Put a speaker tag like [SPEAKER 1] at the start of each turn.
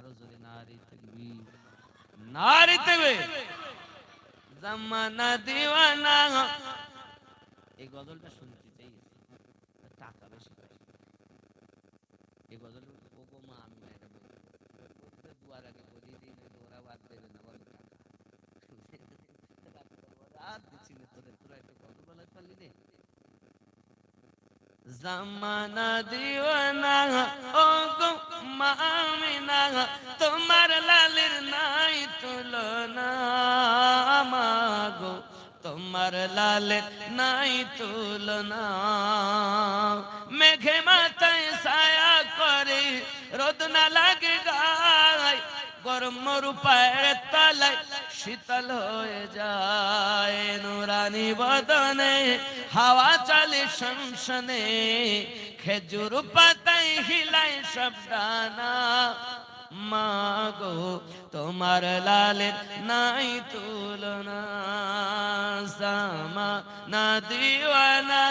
[SPEAKER 1] আরো জোরে নারী তাকবীর, নারী তাকবীর। জামানা দিওয়ানা, এই গজলটা শুনতে চাই, টাকা বেশি পাই এই গজল। ওগো মা আমি না এটা বলতে বলতে দুয়ার আগে বলি দিই না, ওরা বাদ দেবে না বলে টাকা আর দিচ্ছি না তোদের, তোরা একটা গজল বলার পারলি রে। জামানা দিওয়ানা, ও গো মা আমিনা, তোমার লালের নাই তুলনা, মা গো তোমার লালের নাই তুলনা। মেঘে মাথায় ছায়া করে, রোদ না লাগে গায়, গরম মরু পায়ের তলায় শীতল হয়ে যায়। নুরানি বদনে হাওয়া চলে শনশনে, খেজুর পাতায় হিলায় সব ডানা, মা গো তোমার লালের নাই তুলনা। জামানা দিওয়ানা।